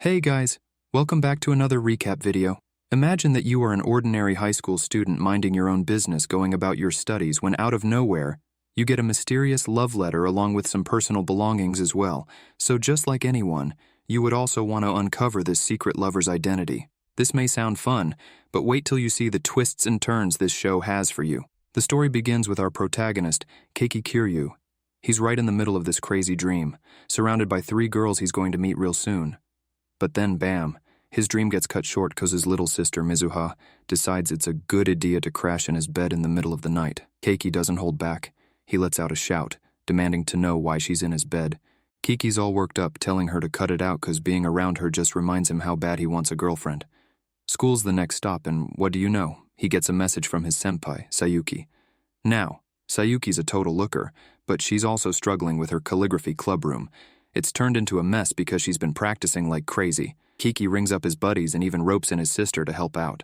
Hey guys, welcome back to another recap video. Imagine that you are an ordinary high school student minding your own business going about your studies when out of nowhere, you get a mysterious love letter along with some personal belongings as well. So just like anyone, you would also want to uncover this secret lover's identity. This may sound fun, but wait till you see the twists and turns this show has for you. The story begins with our protagonist, Keiki Kiryu. He's right in the middle of this crazy dream, surrounded by 3 girls he's going to meet real soon. But then, bam, his dream gets cut short because his little sister, Mizuha, decides it's a good idea to crash in his bed in the middle of the night. Keiki doesn't hold back. He lets out a shout, demanding to know why she's in his bed. Kiki's all worked up, telling her to cut it out because being around her just reminds him how bad he wants a girlfriend. School's the next stop, and what do you know? He gets a message from his senpai, Sayuki. Now, Sayuki's a total looker, but she's also struggling with her calligraphy clubroom. It's turned into a mess because she's been practicing like crazy. Kiki rings up his buddies and even ropes in his sister to help out.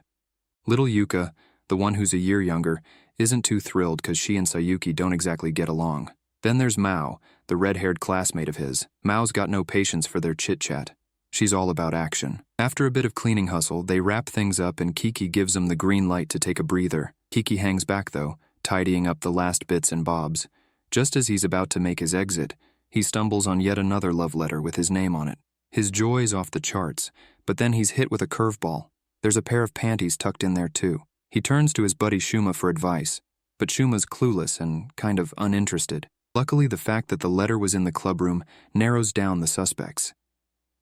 Little Yuka, the one who's a year younger, isn't too thrilled because she and Sayuki don't exactly get along. Then there's Mao, the red-haired classmate of his. Mao's got no patience for their chit-chat. She's all about action. After a bit of cleaning hustle, they wrap things up and Kiki gives them the green light to take a breather. Kiki hangs back though, tidying up the last bits and bobs. Just as he's about to make his exit, he stumbles on yet another love letter with his name on it. His joy's off the charts, but then he's hit with a curveball. There's a pair of panties tucked in there too. He turns to his buddy Shuma for advice, but Shuma's clueless and kind of uninterested. Luckily, the fact that the letter was in the clubroom narrows down the suspects.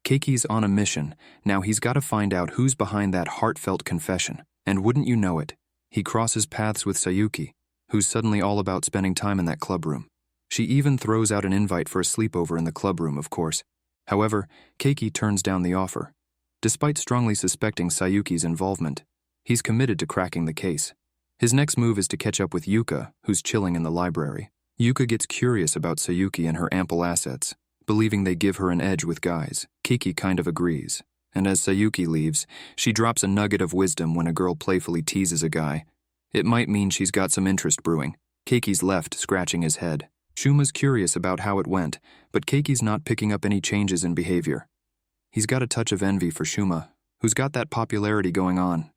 Keiki's on a mission. Now he's got to find out who's behind that heartfelt confession. And wouldn't you know it, he crosses paths with Sayuki, who's suddenly all about spending time in that clubroom. She even throws out an invite for a sleepover in the clubroom, of course. However, Keiki turns down the offer. Despite strongly suspecting Sayuki's involvement, he's committed to cracking the case. His next move is to catch up with Yuka, who's chilling in the library. Yuka gets curious about Sayuki and her ample assets, believing they give her an edge with guys. Keiki kind of agrees, and as Sayuki leaves, she drops a nugget of wisdom when a girl playfully teases a guy. It might mean she's got some interest brewing. Keiki's left, scratching his head. Shuma's curious about how it went, but Keiki's not picking up any changes in behavior. He's got a touch of envy for Shuma, who's got that popularity going on.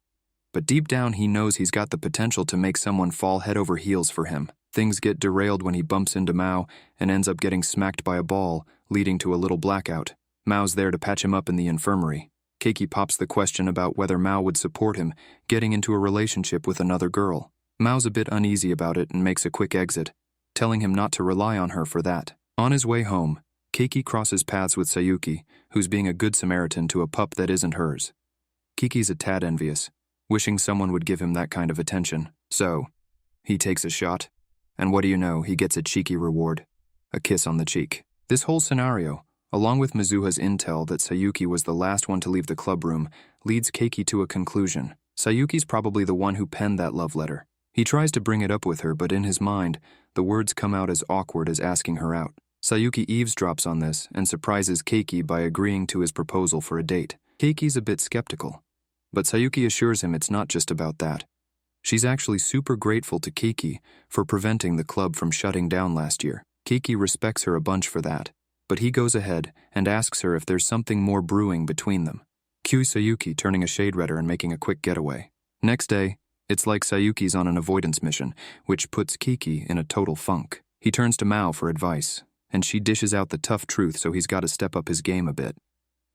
But deep down he knows he's got the potential to make someone fall head over heels for him. Things get derailed when he bumps into Mao and ends up getting smacked by a ball, leading to a little blackout. Mao's there to patch him up in the infirmary. Keiki pops the question about whether Mao would support him getting into a relationship with another girl. Mao's a bit uneasy about it and makes a quick exit, telling him not to rely on her for that. On his way home, Keiki crosses paths with Sayuki, who's being a good Samaritan to a pup that isn't hers. Kiki's a tad envious, wishing someone would give him that kind of attention. So, he takes a shot, and what do you know, he gets a cheeky reward. A kiss on the cheek. This whole scenario, along with Mizuha's intel that Sayuki was the last one to leave the clubroom, leads Keiki to a conclusion. Sayuki's probably the one who penned that love letter. He tries to bring it up with her, but in his mind, the words come out as awkward as asking her out. Sayuki eavesdrops on this and surprises Keiki by agreeing to his proposal for a date. Keiki's a bit skeptical, but Sayuki assures him it's not just about that. She's actually super grateful to Keiki for preventing the club from shutting down last year. Keiki respects her a bunch for that, but he goes ahead and asks her if there's something more brewing between them. Cue Sayuki turning a shade redder and making a quick getaway. Next day, it's like Sayuki's on an avoidance mission, which puts Keiki in a total funk. He turns to Mao for advice, and she dishes out the tough truth so he's got to step up his game a bit.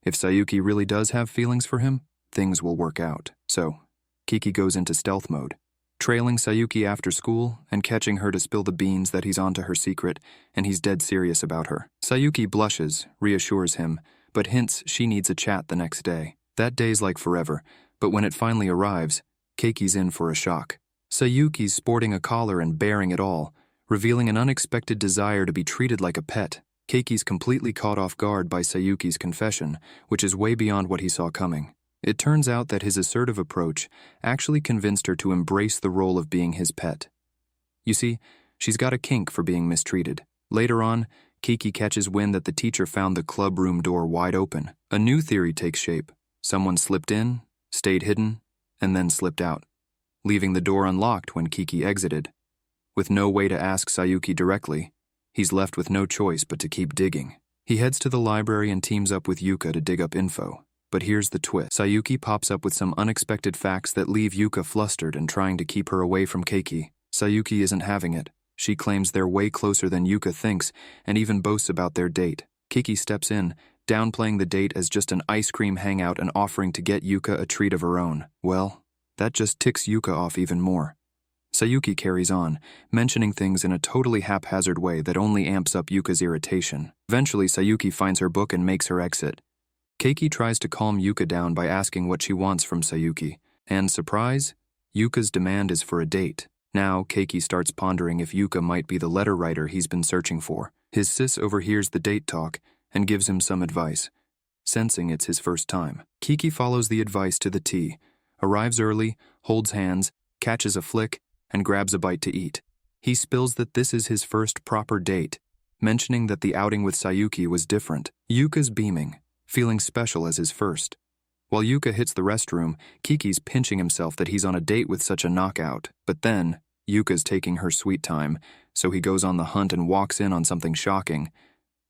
If Sayuki really does have feelings for him, things will work out. So, Keiki goes into stealth mode, trailing Sayuki after school and catching her to spill the beans that he's onto her secret, and he's dead serious about her. Sayuki blushes, reassures him, but hints she needs a chat the next day. That day's like forever, but when it finally arrives, Keiki's in for a shock. Sayuki's sporting a collar and bearing it all, revealing an unexpected desire to be treated like a pet. Keiki's completely caught off guard by Sayuki's confession, which is way beyond what he saw coming. It turns out that his assertive approach actually convinced her to embrace the role of being his pet. You see, she's got a kink for being mistreated. Later on, Keiki catches wind that the teacher found the clubroom door wide open. A new theory takes shape. Someone slipped in, stayed hidden, and then slipped out, leaving the door unlocked when Keiki exited. With no way to ask Sayuki directly, he's left with no choice but to keep digging. He heads to the library and teams up with Yuka to dig up info. But here's the twist. Sayuki pops up with some unexpected facts that leave Yuka flustered and trying to keep her away from Keiki. Sayuki isn't having it. She claims they're way closer than Yuka thinks and even boasts about their date. Keiki steps in, downplaying the date as just an ice cream hangout and offering to get Yuka a treat of her own. Well, that just ticks Yuka off even more. Sayuki carries on, mentioning things in a totally haphazard way that only amps up Yuka's irritation. Eventually, Sayuki finds her book and makes her exit. Keiki tries to calm Yuka down by asking what she wants from Sayuki. And surprise, Yuka's demand is for a date. Now, Keiki starts pondering if Yuka might be the letter writer he's been searching for. His sis overhears the date talk and gives him some advice, sensing it's his first time. Keiki follows the advice to the T, arrives early, holds hands, catches a flick, and grabs a bite to eat. He spills that this is his first proper date, mentioning that the outing with Sayuki was different. Yuka's beaming, feeling special as his first. While Yuka hits the restroom, Kiki's pinching himself that he's on a date with such a knockout. But then, Yuka's taking her sweet time, so he goes on the hunt and walks in on something shocking.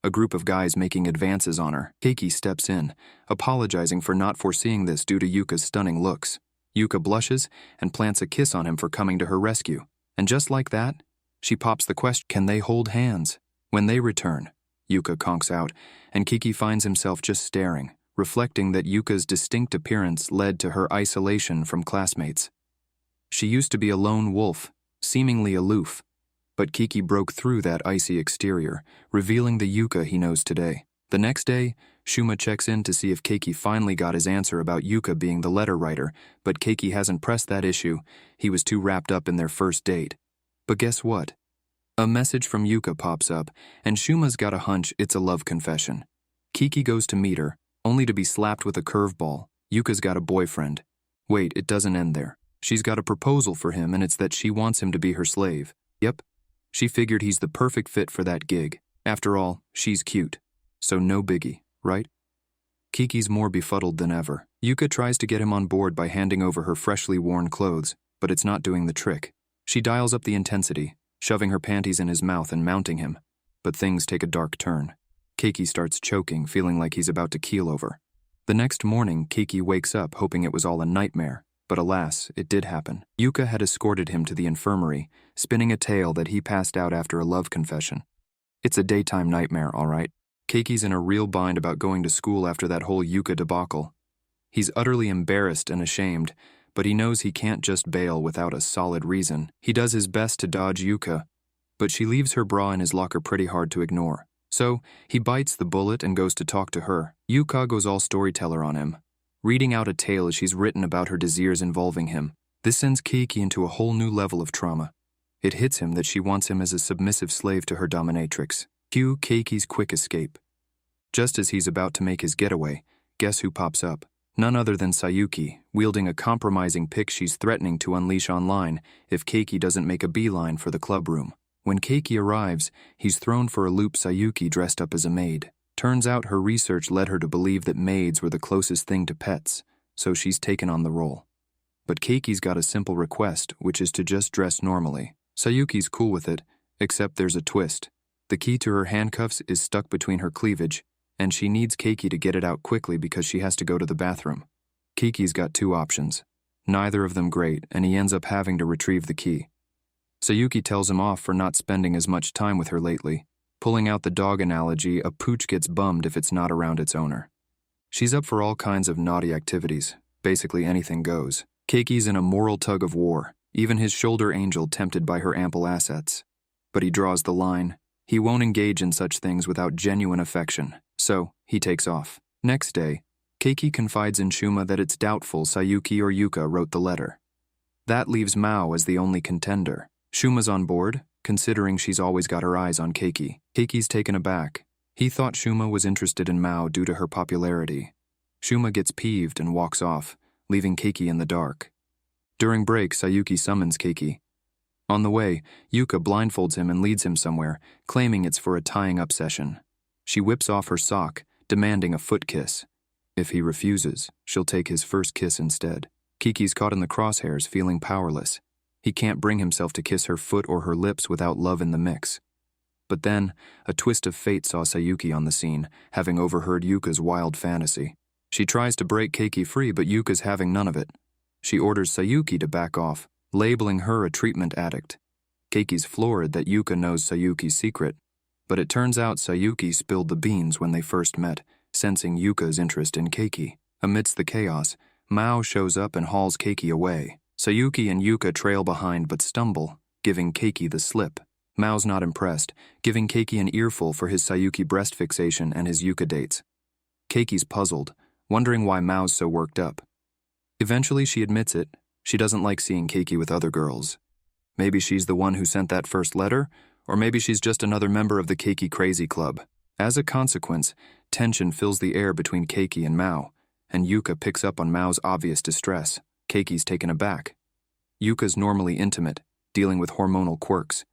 A group of guys making advances on her. Keiki steps in, apologizing for not foreseeing this due to Yuka's stunning looks. Yuka blushes and plants a kiss on him for coming to her rescue. And just like that, she pops the question, can they hold hands? When they return, Yuka conks out, and Keiki finds himself just staring, reflecting that Yuka's distinct appearance led to her isolation from classmates. She used to be a lone wolf, seemingly aloof, but Keiki broke through that icy exterior, revealing the Yuka he knows today. The next day, Shuma checks in to see if Keiki finally got his answer about Yuka being the letter writer, but Keiki hasn't pressed that issue. He was too wrapped up in their first date. But guess what? A message from Yuka pops up, and Shuma's got a hunch it's a love confession. Keiki goes to meet her, only to be slapped with a curveball. Yuka's got a boyfriend. Wait, it doesn't end there. She's got a proposal for him, and it's that she wants him to be her slave. Yep, she figured he's the perfect fit for that gig. After all, she's cute. So no biggie, right? Kiki's more befuddled than ever. Yuka tries to get him on board by handing over her freshly worn clothes, but it's not doing the trick. She dials up the intensity, shoving her panties in his mouth and mounting him. But things take a dark turn. Keiki starts choking, feeling like he's about to keel over. The next morning, Keiki wakes up hoping it was all a nightmare, but alas, it did happen. Yuka had escorted him to the infirmary, spinning a tale that he passed out after a love confession. It's a daytime nightmare, all right. Keiki's in a real bind about going to school after that whole Yuka debacle. He's utterly embarrassed and ashamed, but he knows he can't just bail without a solid reason. He does his best to dodge Yuka, but she leaves her bra in his locker pretty hard to ignore. So, he bites the bullet and goes to talk to her. Yuka goes all storyteller on him, reading out a tale as she's written about her desires involving him. This sends Keiki into a whole new level of trauma. It hits him that she wants him as a submissive slave to her dominatrix. Cue Keiki's quick escape. Just as he's about to make his getaway, guess who pops up? None other than Sayuki, wielding a compromising pick she's threatening to unleash online if Keiki doesn't make a beeline for the club room. When Keiki arrives, he's thrown for a loop. Sayuki dressed up as a maid. Turns out her research led her to believe that maids were the closest thing to pets, so she's taken on the role. But Keiki's got a simple request, which is to just dress normally. Sayuki's cool with it, except there's a twist. The key to her handcuffs is stuck between her cleavage, and she needs Keiki to get it out quickly because she has to go to the bathroom. Keiki's got two options. Neither of them great, and he ends up having to retrieve the key. Sayuki tells him off for not spending as much time with her lately. Pulling out the dog analogy, a pooch gets bummed if it's not around its owner. She's up for all kinds of naughty activities. Basically anything goes. Keiki's in a moral tug of war, even his shoulder angel tempted by her ample assets. But he draws the line. He won't engage in such things without genuine affection, so he takes off. Next day, Keiki confides in Shuma that it's doubtful Sayuki or Yuka wrote the letter. That leaves Mao as the only contender. Shuma's on board, considering she's always got her eyes on Keiki. Keiki's taken aback. He thought Shuma was interested in Mao due to her popularity. Shuma gets peeved and walks off, leaving Keiki in the dark. During break, Sayuki summons Keiki. On the way, Yuka blindfolds him and leads him somewhere, claiming it's for a tying-up session. She whips off her sock, demanding a foot kiss. If he refuses, she'll take his first kiss instead. Keiki's caught in the crosshairs, feeling powerless. He can't bring himself to kiss her foot or her lips without love in the mix. But then, a twist of fate saw Sayuki on the scene, having overheard Yuka's wild fantasy. She tries to break Keiki free, but Yuka's having none of it. She orders Sayuki to back off, labeling her a treatment addict. Keiki's floored that Yuka knows Sayuki's secret, but it turns out Sayuki spilled the beans when they first met, sensing Yuka's interest in Keiki. Amidst the chaos, Mao shows up and hauls Keiki away. Sayuki and Yuka trail behind but stumble, giving Keiki the slip. Mao's not impressed, giving Keiki an earful for his Sayuki breast fixation and his Yuka dates. Keiki's puzzled, wondering why Mao's so worked up. Eventually she admits it. She doesn't like seeing Keiki with other girls. Maybe she's the one who sent that first letter, or maybe she's just another member of the Keiki Crazy Club. As a consequence, tension fills the air between Keiki and Mao, and Yuka picks up on Mao's obvious distress. Keiki's taken aback. Yuka's normally intimate, dealing with hormonal quirks,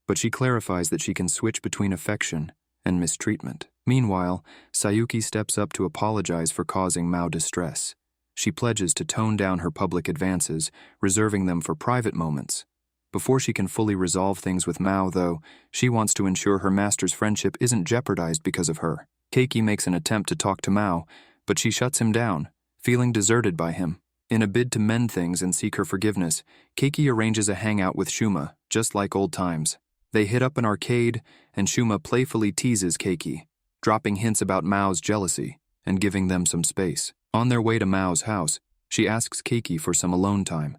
but she clarifies that she can switch between affection and mistreatment. Meanwhile, Sayuki steps up to apologize for causing Mao distress. She pledges to tone down her public advances, reserving them for private moments. Before she can fully resolve things with Mao, though, she wants to ensure her master's friendship isn't jeopardized because of her. Keiki makes an attempt to talk to Mao, but she shuts him down, feeling deserted by him. In a bid to mend things and seek her forgiveness, Keiki arranges a hangout with Shuma, just like old times. They hit up an arcade, and Shuma playfully teases Keiki, dropping hints about Mao's jealousy and giving them some space. On their way to Mao's house, she asks Keiki for some alone time.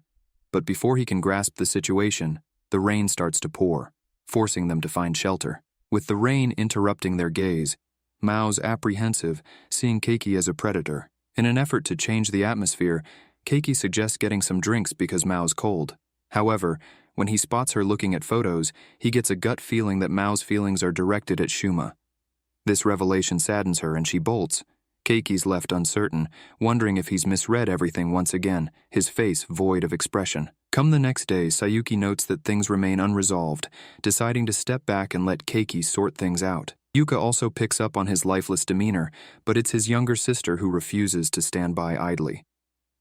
But before he can grasp the situation, the rain starts to pour, forcing them to find shelter. With the rain interrupting their gaze, Mao's apprehensive, seeing Keiki as a predator. In an effort to change the atmosphere, Keiki suggests getting some drinks because Mao's cold. However, when he spots her looking at photos, he gets a gut feeling that Mao's feelings are directed at Shuma. This revelation saddens her and she bolts. Keiki's left uncertain, wondering if he's misread everything once again, his face void of expression. Come the next day, Sayuki notes that things remain unresolved, deciding to step back and let Keiki sort things out. Yuka also picks up on his lifeless demeanor, but it's his younger sister who refuses to stand by idly.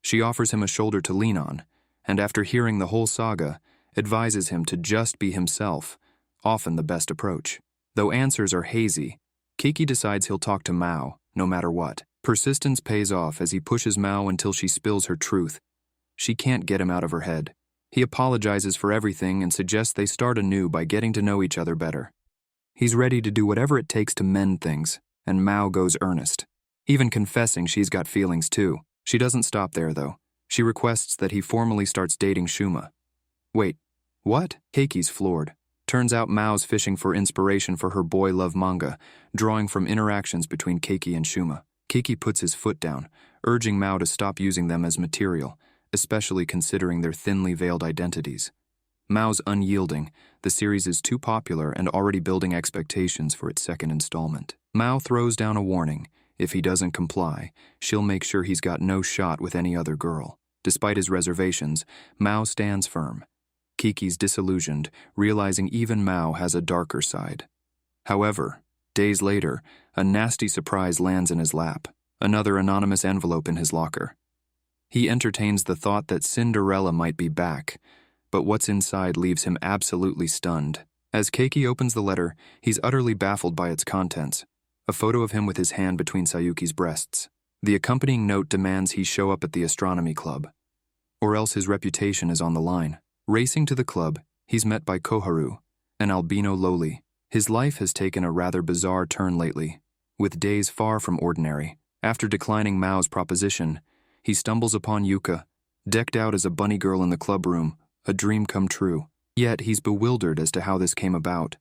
She offers him a shoulder to lean on, and after hearing the whole saga, advises him to just be himself, often the best approach. Though answers are hazy, Keiki decides he'll talk to Mao, no matter what. Persistence pays off as he pushes Mao until she spills her truth. She can't get him out of her head. He apologizes for everything and suggests they start anew by getting to know each other better. He's ready to do whatever it takes to mend things, and Mao goes earnest, even confessing she's got feelings too. She doesn't stop there, though. She requests that he formally starts dating Shuma. Wait, what? Keiki's floored. Turns out Mao's fishing for inspiration for her boy love manga, drawing from interactions between Keiki and Shuma. Keiki puts his foot down, urging Mao to stop using them as material, especially considering their thinly veiled identities. Mao's unyielding. The series is too popular and already building expectations for its second installment. Mao throws down a warning. If he doesn't comply, she'll make sure he's got no shot with any other girl. Despite his reservations, Mao stands firm. Kiki's disillusioned, realizing even Mao has a darker side. However, days later, a nasty surprise lands in his lap, another anonymous envelope in his locker. He entertains the thought that Cinderella might be back, but what's inside leaves him absolutely stunned. As Keiki opens the letter, he's utterly baffled by its contents. A photo of him with his hand between Sayuki's breasts. The accompanying note demands he show up at the astronomy club, or else his reputation is on the line. Racing to the club, he's met by Koharu, an albino loli. His life has taken a rather bizarre turn lately, with days far from ordinary. After declining Mao's proposition, he stumbles upon Yuka, decked out as a bunny girl in the club room, a dream come true. Yet he's bewildered as to how this came about.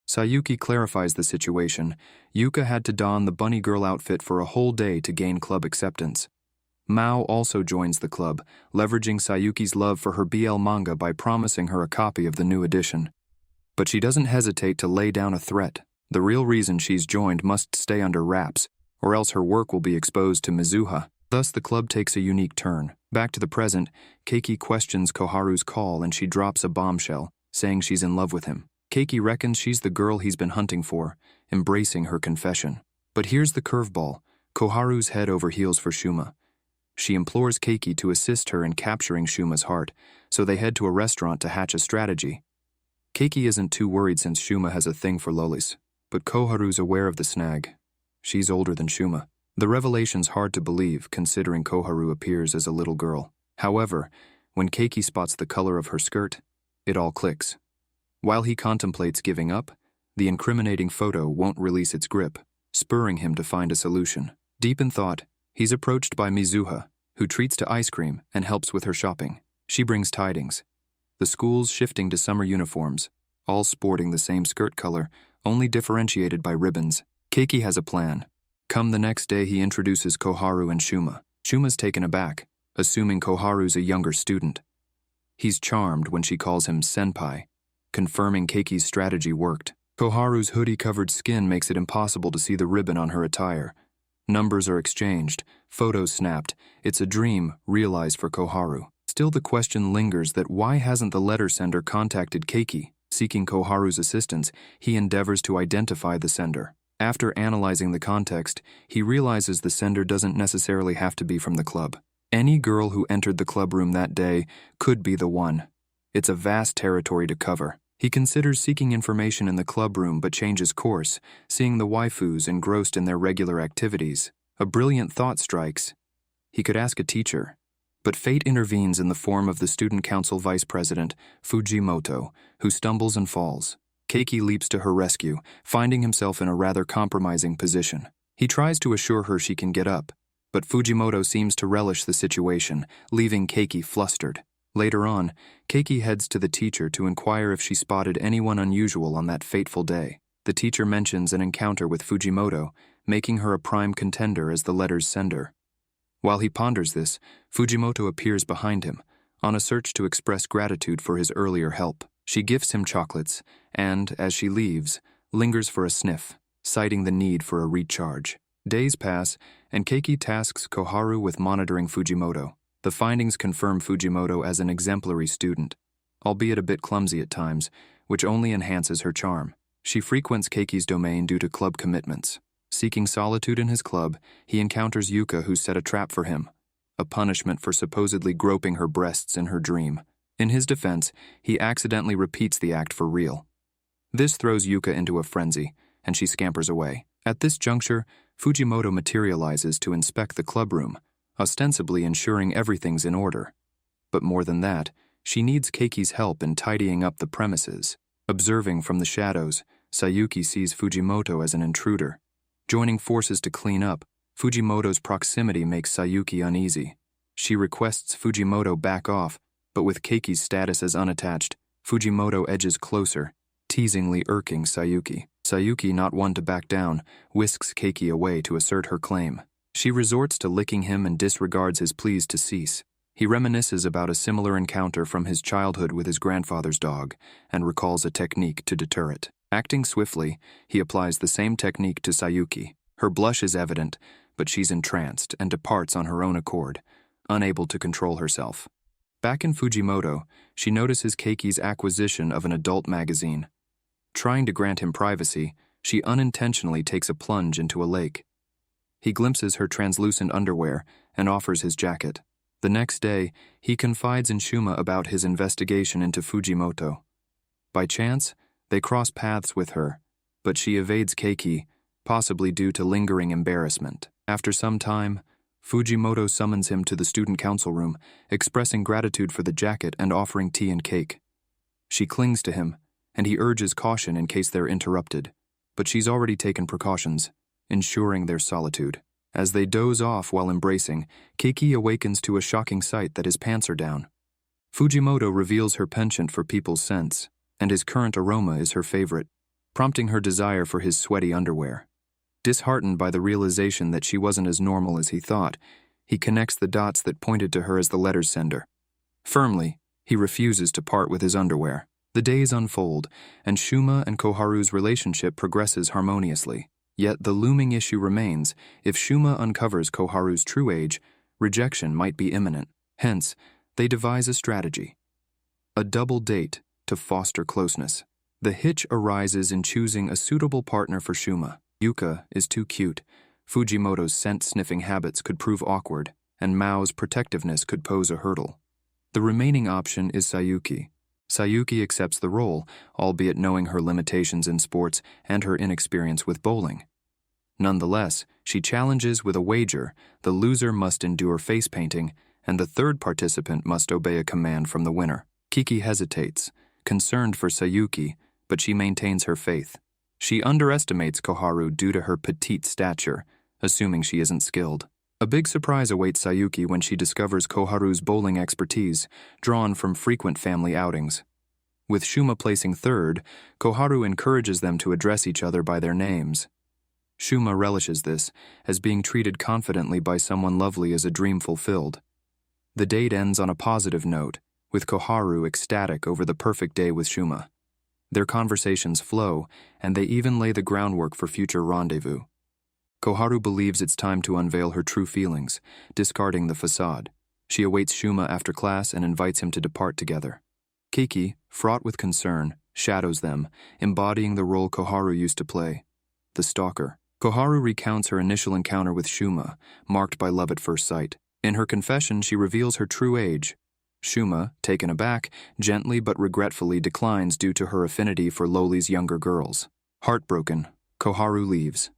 Sayuki clarifies the situation. Yuka had to don the bunny girl outfit for a whole day to gain club acceptance. Mao also joins the club, leveraging Sayuki's love for her BL manga by promising her a copy of the new edition. But she doesn't hesitate to lay down a threat. The real reason she's joined must stay under wraps, or else her work will be exposed to Mizuha. Thus the club takes a unique turn. Back to the present, Keiki questions Koharu's call and she drops a bombshell, saying she's in love with him. Keiki reckons she's the girl he's been hunting for, embracing her confession. But here's the curveball. Koharu's head over heels for Shuma. She implores Keiki to assist her in capturing Shuma's heart, so they head to a restaurant to hatch a strategy. Keiki isn't too worried since Shuma has a thing for lolis, but Koharu's aware of the snag. She's older than Shuma. The revelation's hard to believe, considering Koharu appears as a little girl. However, when Keiki spots the color of her skirt, it all clicks. While he contemplates giving up, the incriminating photo won't release its grip, spurring him to find a solution. Deep in thought, he's approached by Mizuha, who treats to ice cream and helps with her shopping. She brings tidings. The school's shifting to summer uniforms, all sporting the same skirt color, only differentiated by ribbons. Keiki has a plan. Come the next day, he introduces Koharu and Shuma. Shuma's taken aback, assuming Koharu's a younger student. He's charmed when she calls him senpai, confirming Keiki's strategy worked. Koharu's hoodie-covered skin makes it impossible to see the ribbon on her attire. Numbers are exchanged, photos snapped. It's a dream realized for Koharu. Still, the question lingers that why hasn't the letter sender contacted Keiki? Seeking Koharu's assistance, he endeavors to identify the sender. After analyzing the context, he realizes the sender doesn't necessarily have to be from the club. Any girl who entered the clubroom that day could be the one. It's a vast territory to cover. He considers seeking information in the clubroom but changes course, seeing the waifus engrossed in their regular activities. A brilliant thought strikes. He could ask a teacher. But fate intervenes in the form of the student council vice president, Fujimoto, who stumbles and falls. Keiki leaps to her rescue, finding himself in a rather compromising position. He tries to assure her she can get up, but Fujimoto seems to relish the situation, leaving Keiki flustered. Later on, Keiki heads to the teacher to inquire if she spotted anyone unusual on that fateful day. The teacher mentions an encounter with Fujimoto, making her a prime contender as the letter's sender. While he ponders this, Fujimoto appears behind him, on a search to express gratitude for his earlier help. She gifts him chocolates, and, as she leaves, lingers for a sniff, citing the need for a recharge. Days pass, and Keiki tasks Koharu with monitoring Fujimoto. The findings confirm Fujimoto as an exemplary student, albeit a bit clumsy at times, which only enhances her charm. She frequents Keiki's domain due to club commitments. Seeking solitude in his club, he encounters Yuka, who set a trap for him, a punishment for supposedly groping her breasts in her dream. In his defense, he accidentally repeats the act for real. This throws Yuka into a frenzy, and she scampers away. At this juncture, Fujimoto materializes to inspect the clubroom, ostensibly ensuring everything's in order. But more than that, she needs Keiki's help in tidying up the premises. Observing from the shadows, Sayuki sees Fujimoto as an intruder. Joining forces to clean up, Fujimoto's proximity makes Sayuki uneasy. She requests Fujimoto back off, but with Keiki's status as unattached, Fujimoto edges closer, teasingly irking Sayuki. Sayuki, not one to back down, whisks Keiki away to assert her claim. She resorts to licking him and disregards his pleas to cease. He reminisces about a similar encounter from his childhood with his grandfather's dog and recalls a technique to deter it. Acting swiftly, he applies the same technique to Sayuki. Her blush is evident, but she's entranced and departs on her own accord, unable to control herself. Back in Fujimoto, she notices Keiki's acquisition of an adult magazine. Trying to grant him privacy, she unintentionally takes a plunge into a lake. He glimpses her translucent underwear and offers his jacket. The next day, he confides in Shuma about his investigation into Fujimoto. By chance, they cross paths with her, but she evades Keiki, possibly due to lingering embarrassment. After some time, Fujimoto summons him to the student council room, expressing gratitude for the jacket and offering tea and cake. She clings to him, and he urges caution in case they're interrupted, but she's already taken precautions, ensuring their solitude. As they doze off while embracing, Keiki awakens to a shocking sight that his pants are down. Fujimoto reveals her penchant for people's scents, and his current aroma is her favorite, prompting her desire for his sweaty underwear. Disheartened by the realization that she wasn't as normal as he thought, he connects the dots that pointed to her as the letter's sender. Firmly, he refuses to part with his underwear. The days unfold, and Shuma and Koharu's relationship progresses harmoniously. Yet the looming issue remains: if Shuma uncovers Koharu's true age, rejection might be imminent. Hence, they devise a strategy. A double date to foster closeness. The hitch arises in choosing a suitable partner for Shuma. Yuka is too cute, Fujimoto's scent-sniffing habits could prove awkward, and Mao's protectiveness could pose a hurdle. The remaining option is Sayuki. Sayuki accepts the role, albeit knowing her limitations in sports and her inexperience with bowling. Nonetheless, she challenges with a wager. The loser must endure face painting, and the third participant must obey a command from the winner. Kiki hesitates, concerned for Sayuki, but she maintains her faith. She underestimates Koharu due to her petite stature, assuming she isn't skilled. A big surprise awaits Sayuki when she discovers Koharu's bowling expertise, drawn from frequent family outings. With Shuma placing third, Koharu encourages them to address each other by their names. Shuma relishes this, as being treated confidently by someone lovely is a dream fulfilled. The date ends on a positive note, with Koharu ecstatic over the perfect day with Shuma. Their conversations flow, and they even lay the groundwork for future rendezvous. Koharu believes it's time to unveil her true feelings, discarding the facade. She awaits Shuma after class and invites him to depart together. Kiki, fraught with concern, shadows them, embodying the role Koharu used to play, the stalker. Koharu recounts her initial encounter with Shuma, marked by love at first sight. In her confession, she reveals her true age. Shuma, taken aback, gently but regretfully declines due to her affinity for Loli's younger girls. Heartbroken, Koharu leaves.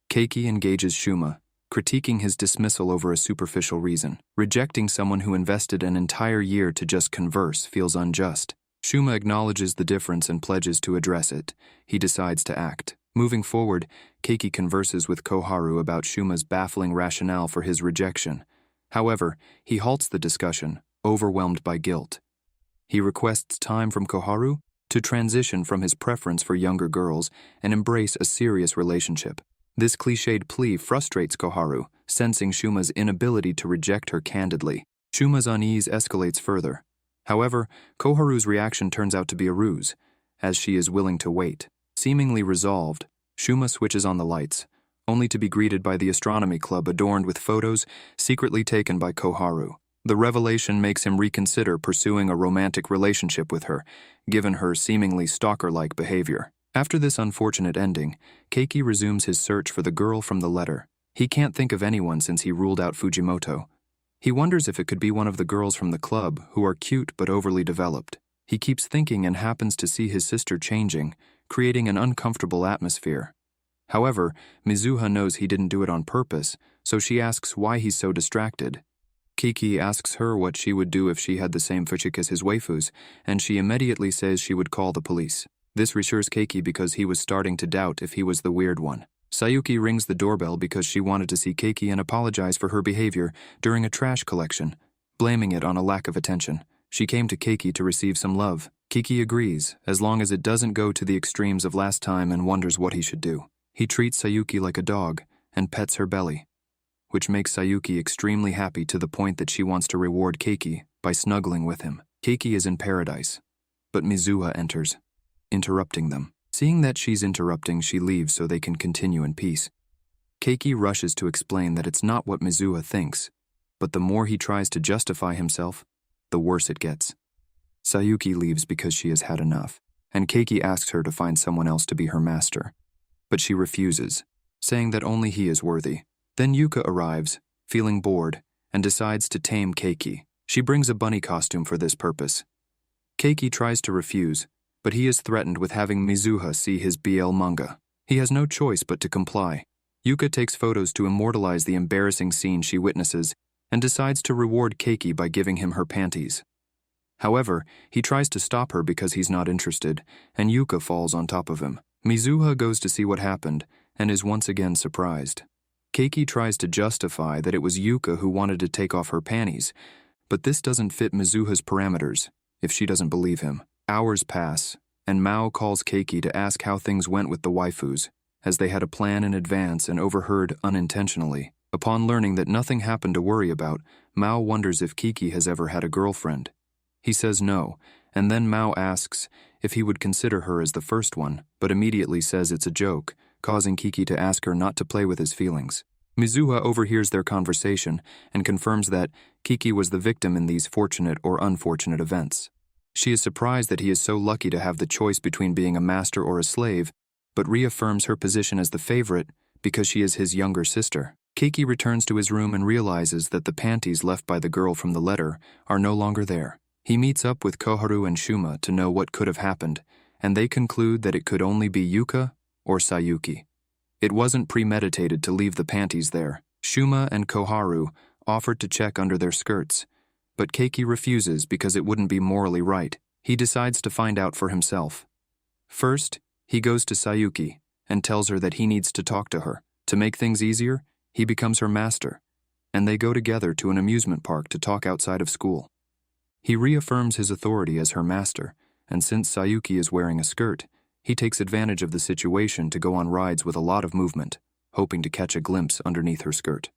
Keiki engages Shuma, critiquing his dismissal over a superficial reason. Rejecting someone who invested an entire year to just converse feels unjust. Shuma acknowledges the difference and pledges to address it. He decides to act. Moving forward, Keiki converses with Koharu about Shuma's baffling rationale for his rejection. However, he halts the discussion, overwhelmed by guilt. He requests time from Koharu to transition from his preference for younger girls and embrace a serious relationship. This cliched plea frustrates Koharu, sensing Shuma's inability to reject her candidly. Shuma's unease escalates further. However, Koharu's reaction turns out to be a ruse, as she is willing to wait. Seemingly resolved, Shuma switches on the lights, only to be greeted by the astronomy club adorned with photos secretly taken by Koharu. The revelation makes him reconsider pursuing a romantic relationship with her, given her seemingly stalker-like behavior. After this unfortunate ending, Keiki resumes his search for the girl from the letter. He can't think of anyone since he ruled out Fujimoto. He wonders if it could be one of the girls from the club, who are cute but overly developed. He keeps thinking and happens to see his sister changing, creating an uncomfortable atmosphere. However, Mizuha knows he didn't do it on purpose, so she asks why he's so distracted. Kiki asks her what she would do if she had the same fuchik as his waifus, and she immediately says she would call the police. This reassures Keiki because he was starting to doubt if he was the weird one. Sayuki rings the doorbell because she wanted to see Keiki and apologize for her behavior during a trash collection, blaming it on a lack of attention. She came to Keiki to receive some love. Kiki agrees, as long as it doesn't go to the extremes of last time, and wonders what he should do. He treats Sayuki like a dog and pets her belly, which makes Sayuki extremely happy to the point that she wants to reward Keiki by snuggling with him. Keiki is in paradise, but Mizuha enters, interrupting them. Seeing that she's interrupting, she leaves so they can continue in peace. Keiki rushes to explain that it's not what Mizuha thinks, but the more he tries to justify himself, the worse it gets. Sayuki leaves because she has had enough, and Keiki asks her to find someone else to be her master. But she refuses, saying that only he is worthy. Then Yuka arrives, feeling bored, and decides to tame Keiki. She brings a bunny costume for this purpose. Keiki tries to refuse, but he is threatened with having Mizuha see his BL manga. He has no choice but to comply. Yuka takes photos to immortalize the embarrassing scene she witnesses, and decides to reward Keiki by giving him her panties. However, he tries to stop her because he's not interested, and Yuka falls on top of him. Mizuha goes to see what happened, and is once again surprised. Keiki tries to justify that it was Yuka who wanted to take off her panties, but this doesn't fit Mizuha's parameters, if she doesn't believe him. Hours pass, and Mao calls Keiki to ask how things went with the waifus, as they had a plan in advance and overheard unintentionally. Upon learning that nothing happened to worry about, Mao wonders if Kiki has ever had a girlfriend. He says no, and then Mao asks if he would consider her as the first one, but immediately says it's a joke, causing Kiki to ask her not to play with his feelings. Mizuha overhears their conversation and confirms that Kiki was the victim in these fortunate or unfortunate events. She is surprised that he is so lucky to have the choice between being a master or a slave, but reaffirms her position as the favorite because she is his younger sister. Kiki returns to his room and realizes that the panties left by the girl from the letter are no longer there. He meets up with Koharu and Shuma to know what could have happened, and they conclude that it could only be Yuka or Sayuki. It wasn't premeditated to leave the panties there. Shuma and Koharu offered to check under their skirts, but Keiki refuses because it wouldn't be morally right. He decides to find out for himself. First, he goes to Sayuki and tells her that he needs to talk to her. To make things easier, he becomes her master, and they go together to an amusement park to talk outside of school. He reaffirms his authority as her master, and since Sayuki is wearing a skirt, he takes advantage of the situation to go on rides with a lot of movement, hoping to catch a glimpse underneath her skirt.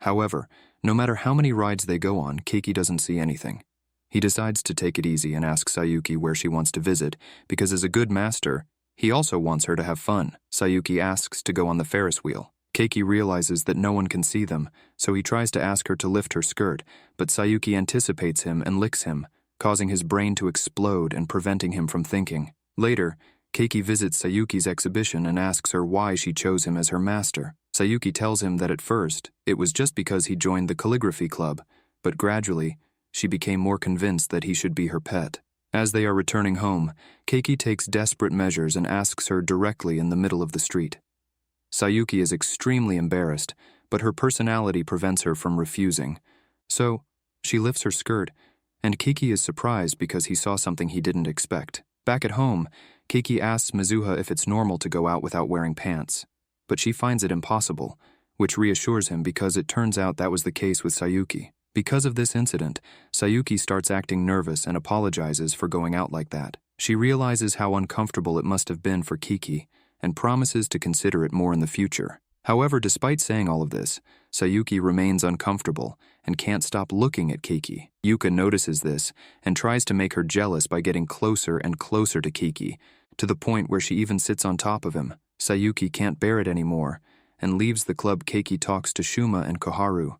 However, no matter how many rides they go on, Keiki doesn't see anything. He decides to take it easy and asks Sayuki where she wants to visit, because as a good master, he also wants her to have fun. Sayuki asks to go on the Ferris wheel. Keiki realizes that no one can see them, so he tries to ask her to lift her skirt, but Sayuki anticipates him and licks him, causing his brain to explode and preventing him from thinking. Later, Keiki visits Sayuki's exhibition and asks her why she chose him as her master. Sayuki tells him that at first, it was just because he joined the calligraphy club, but gradually, she became more convinced that he should be her pet. As they are returning home, Keiki takes desperate measures and asks her directly in the middle of the street. Sayuki is extremely embarrassed, but her personality prevents her from refusing. So, she lifts her skirt, and Keiki is surprised because he saw something he didn't expect. Back at home, Keiki asks Mizuha if it's normal to go out without wearing pants, but she finds it impossible, which reassures him because it turns out that was the case with Sayuki. Because of this incident, Sayuki starts acting nervous and apologizes for going out like that. She realizes how uncomfortable it must have been for Keiki and promises to consider it more in the future. However, despite saying all of this, Sayuki remains uncomfortable and can't stop looking at Keiki. Yuka notices this and tries to make her jealous by getting closer and closer to Keiki, to the point where she even sits on top of him. Sayuki can't bear it anymore and leaves the club. Keiki talks to Shuma and Koharu,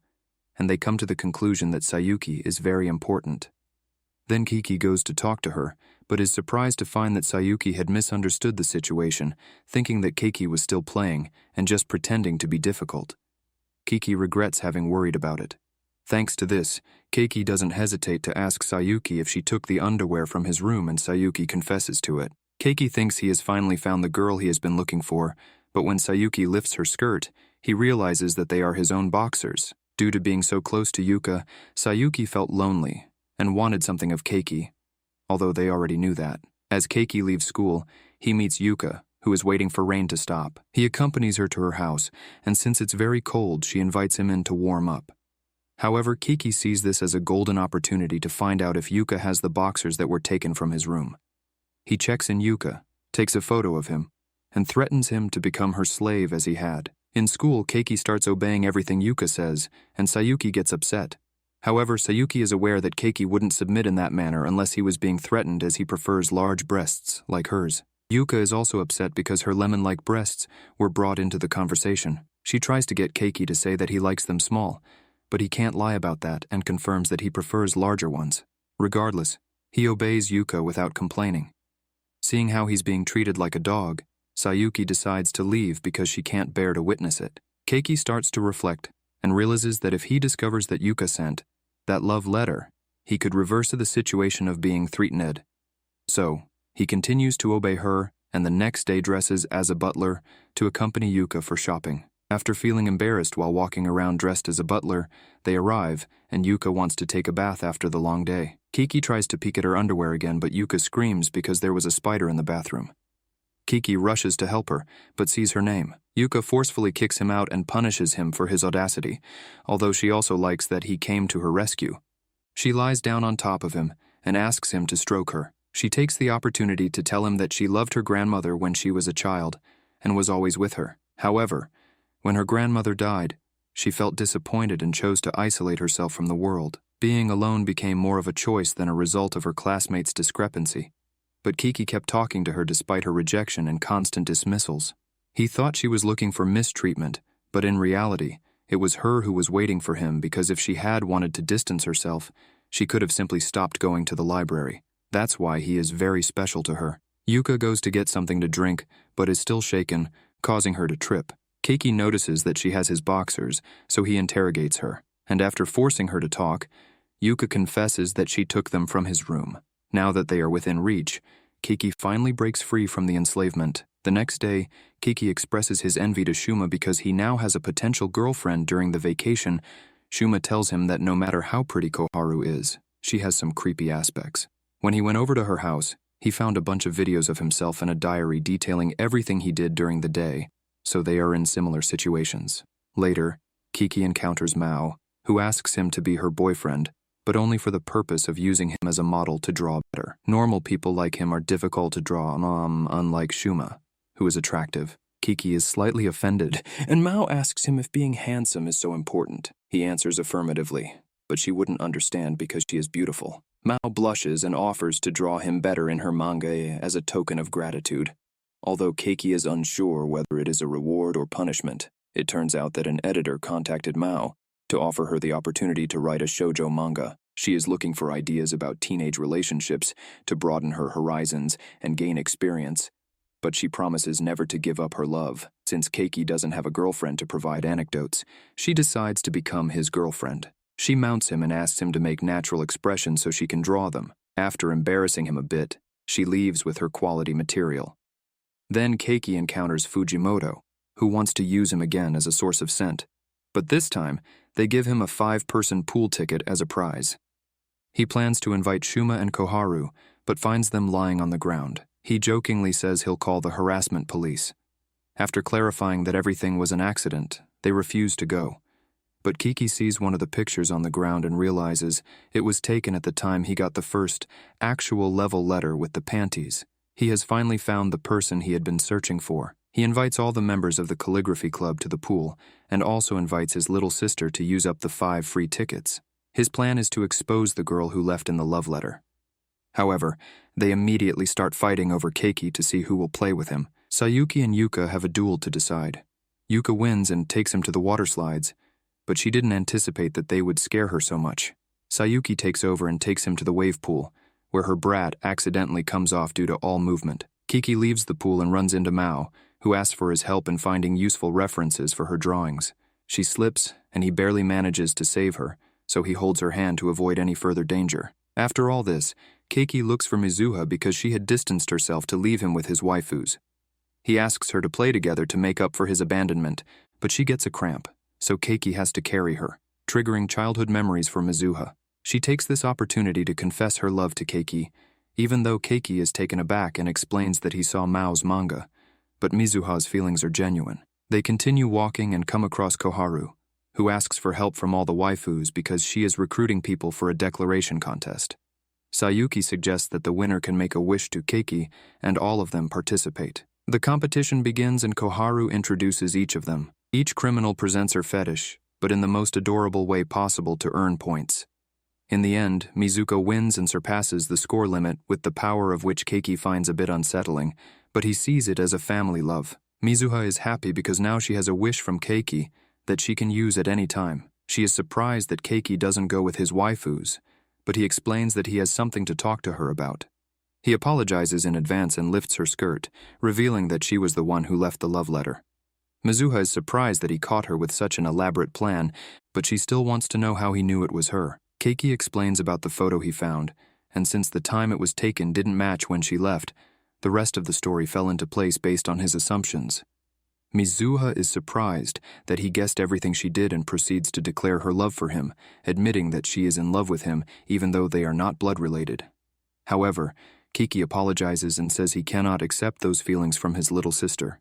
and they come to the conclusion that Sayuki is very important. Then Keiki goes to talk to her, but is surprised to find that Sayuki had misunderstood the situation, thinking that Keiki was still playing and just pretending to be difficult. Keiki regrets having worried about it. Thanks to this, Keiki doesn't hesitate to ask Sayuki if she took the underwear from his room, and Sayuki confesses to it. Keiki thinks he has finally found the girl he has been looking for, but when Sayuki lifts her skirt, he realizes that they are his own boxers. Due to being so close to Yuka, Sayuki felt lonely and wanted something of Keiki, although they already knew that. As Keiki leaves school, he meets Yuka, who is waiting for rain to stop. He accompanies her to her house, and since it's very cold, she invites him in to warm up. However, Keiki sees this as a golden opportunity to find out if Yuka has the boxers that were taken from his room. He checks in Yuka, takes a photo of him, and threatens him to become her slave as he had. In school, Keiki starts obeying everything Yuka says, and Sayuki gets upset. However, Sayuki is aware that Keiki wouldn't submit in that manner unless he was being threatened, as he prefers large breasts like hers. Yuka is also upset because her lemon-like breasts were brought into the conversation. She tries to get Keiki to say that he likes them small, but he can't lie about that and confirms that he prefers larger ones. Regardless, he obeys Yuka without complaining. Seeing how he's being treated like a dog, Sayuki decides to leave because she can't bear to witness it. Keiki starts to reflect and realizes that if he discovers that Yuka sent that love letter, he could reverse the situation of being threatened. So, he continues to obey her and the next day dresses as a butler to accompany Yuka for shopping. After feeling embarrassed while walking around dressed as a butler, they arrive and Yuka wants to take a bath after the long day. Keiki tries to peek at her underwear again, but Yuka screams because there was a spider in the bathroom. Keiki rushes to help her, but sees her name. Yuka forcefully kicks him out and punishes him for his audacity, although she also likes that he came to her rescue. She lies down on top of him and asks him to stroke her. She takes the opportunity to tell him that she loved her grandmother when she was a child and was always with her. However, when her grandmother died, she felt disappointed and chose to isolate herself from the world. Being alone became more of a choice than a result of her classmates' discrepancy. But Keiki kept talking to her despite her rejection and constant dismissals. He thought she was looking for mistreatment, but in reality, it was her who was waiting for him, because if she had wanted to distance herself, she could have simply stopped going to the library. That's why he is very special to her. Yuka goes to get something to drink, but is still shaken, causing her to trip. Keiki notices that she has his boxers, so he interrogates her, and after forcing her to talk, Yuka confesses that she took them from his room. Now that they are within reach, Keiki finally breaks free from the enslavement. The next day, Kiki expresses his envy to Shuma because he now has a potential girlfriend during the vacation. Shuma tells him that no matter how pretty Koharu is, she has some creepy aspects. When he went over to her house, he found a bunch of videos of himself in a diary detailing everything he did during the day, so they are in similar situations. Later, Kiki encounters Mao, who asks him to be her boyfriend, but only for the purpose of using him as a model to draw better. Normal people like him are difficult to draw, unlike Shuma, who is attractive. Kiki is slightly offended, and Mao asks him if being handsome is so important. He answers affirmatively, but she wouldn't understand because she is beautiful. Mao blushes and offers to draw him better in her manga as a token of gratitude. Although Kiki is unsure whether it is a reward or punishment, it turns out that an editor contacted Mao to offer her the opportunity to write a shoujo manga. She is looking for ideas about teenage relationships to broaden her horizons and gain experience, but she promises never to give up her love. Since Kiki doesn't have a girlfriend to provide anecdotes, she decides to become his girlfriend. She mounts him and asks him to make natural expressions so she can draw them. After embarrassing him a bit, she leaves with her quality material. Then Kiki encounters Fujimoto, who wants to use him again as a source of scent. But this time, they give him a 5-person pool ticket as a prize. He plans to invite Shuma and Koharu, but finds them lying on the ground. He jokingly says he'll call the harassment police. After clarifying that everything was an accident, they refuse to go. But Kiki sees one of the pictures on the ground and realizes it was taken at the time he got the first actual level letter with the panties. He has finally found the person he had been searching for. He invites all the members of the calligraphy club to the pool and also invites his little sister to use up the 5 free tickets. His plan is to expose the girl who left in the love letter. However, they immediately start fighting over Kiki to see who will play with him. Sayuki and Yuka have a duel to decide. Yuka wins and takes him to the water slides, but she didn't anticipate that they would scare her so much. Sayuki takes over and takes him to the wave pool, where her brat accidentally comes off due to all movement. Kiki leaves the pool and runs into Mao, who asks for his help in finding useful references for her drawings. She slips, and he barely manages to save her, so he holds her hand to avoid any further danger. After all this, Kiki looks for Mizuha because she had distanced herself to leave him with his waifus. He asks her to play together to make up for his abandonment, but she gets a cramp, so Kiki has to carry her, triggering childhood memories for Mizuha. She takes this opportunity to confess her love to Kiki, even though Kiki is taken aback and explains that he saw Mao's manga, but Mizuha's feelings are genuine. They continue walking and come across Koharu, who asks for help from all the waifus because she is recruiting people for a declaration contest. Sayuki suggests that the winner can make a wish to Kiki, and all of them participate. The competition begins and Koharu introduces each of them. Each criminal presents her fetish, but in the most adorable way possible to earn points. In the end, Mizuka wins and surpasses the score limit with the power of which Kiki finds a bit unsettling, but he sees it as a family love. Mizuha is happy because now she has a wish from Kiki that she can use at any time. She is surprised that Kiki doesn't go with his waifus, but he explains that he has something to talk to her about. He apologizes in advance and lifts her skirt, revealing that she was the one who left the love letter. Mizuha is surprised that he caught her with such an elaborate plan, but she still wants to know how he knew it was her. Kiki explains about the photo he found, and since the time it was taken didn't match when she left, the rest of the story fell into place based on his assumptions. Mizuha is surprised that he guessed everything she did and proceeds to declare her love for him, admitting that she is in love with him even though they are not blood-related. However, Kiki apologizes and says he cannot accept those feelings from his little sister.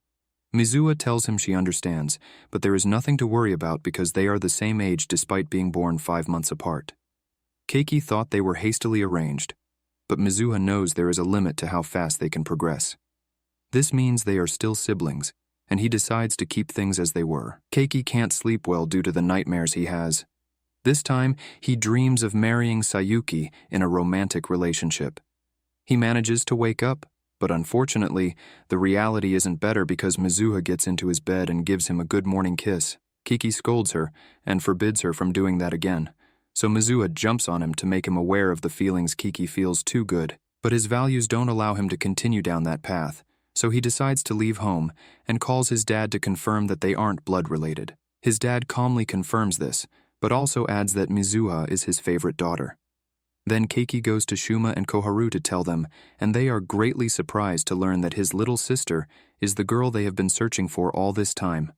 Mizuha tells him she understands, but there is nothing to worry about because they are the same age despite being born 5 months apart. Kiki thought they were hastily arranged, but Mizuha knows there is a limit to how fast they can progress. This means they are still siblings, and he decides to keep things as they were. Kiki can't sleep well due to the nightmares he has. This time, he dreams of marrying Sayuki in a romantic relationship. He manages to wake up, but unfortunately, the reality isn't better because Mizuha gets into his bed and gives him a good morning kiss. Kiki scolds her and forbids her from doing that again, so Mizuha jumps on him to make him aware of the feelings Kiki feels too good. But his values don't allow him to continue down that path, so he decides to leave home and calls his dad to confirm that they aren't blood-related. His dad calmly confirms this, but also adds that Mizuha is his favorite daughter. Then Keiki goes to Shuma and Koharu to tell them, and they are greatly surprised to learn that his little sister is the girl they have been searching for all this time.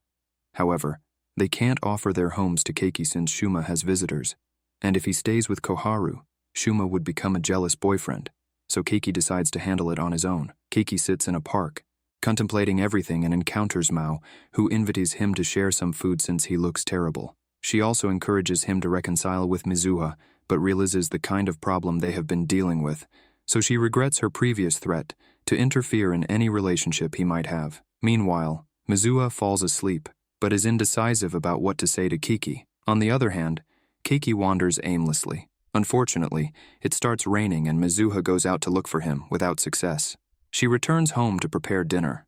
However, they can't offer their homes to Keiki since Shuma has visitors, and if he stays with Koharu, Shuma would become a jealous boyfriend, so Keiki decides to handle it on his own. Keiki sits in a park, contemplating everything, and encounters Mao, who invites him to share some food since he looks terrible. She also encourages him to reconcile with Mizuha, but realizes the kind of problem they have been dealing with, so she regrets her previous threat to interfere in any relationship he might have. Meanwhile, Mizuha falls asleep, but is indecisive about what to say to Keiki. On the other hand, Keiki wanders aimlessly. Unfortunately, it starts raining and Mizuha goes out to look for him without success. She returns home to prepare dinner.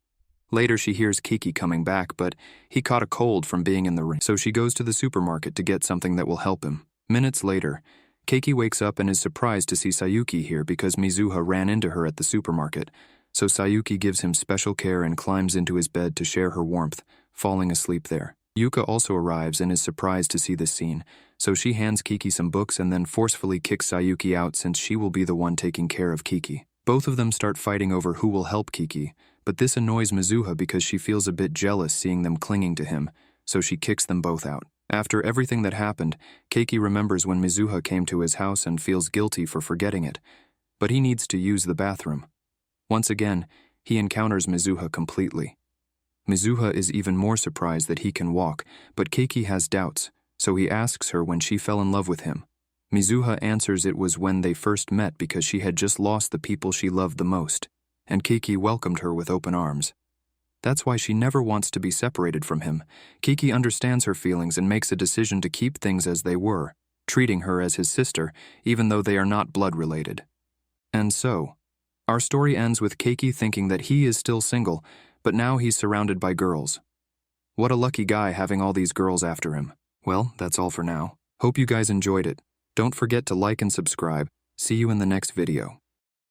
Later she hears Keiki coming back, but he caught a cold from being in the rain, so she goes to the supermarket to get something that will help him. Minutes later, Keiki wakes up and is surprised to see Sayuki here because Mizuha ran into her at the supermarket, so Sayuki gives him special care and climbs into his bed to share her warmth, falling asleep there. Yuka also arrives and is surprised to see this scene, so she hands Keiki some books and then forcefully kicks Sayuki out since she will be the one taking care of Keiki. Both of them start fighting over who will help Keiki, but this annoys Mizuha because she feels a bit jealous seeing them clinging to him, so she kicks them both out. After everything that happened, Keiki remembers when Mizuha came to his house and feels guilty for forgetting it, but he needs to use the bathroom. Once again, he encounters Mizuha completely. Mizuha is even more surprised that he can walk, but Keiki has doubts, so he asks her when she fell in love with him. Mizuha answers it was when they first met because she had just lost the people she loved the most, and Keiki welcomed her with open arms. That's why she never wants to be separated from him. Keiki understands her feelings and makes a decision to keep things as they were, treating her as his sister, even though they are not blood-related. And so, our story ends with Keiki thinking that he is still single, but now he's surrounded by girls. What a lucky guy having all these girls after him. Well, that's all for now. Hope you guys enjoyed it. Don't forget to like and subscribe. See you in the next video.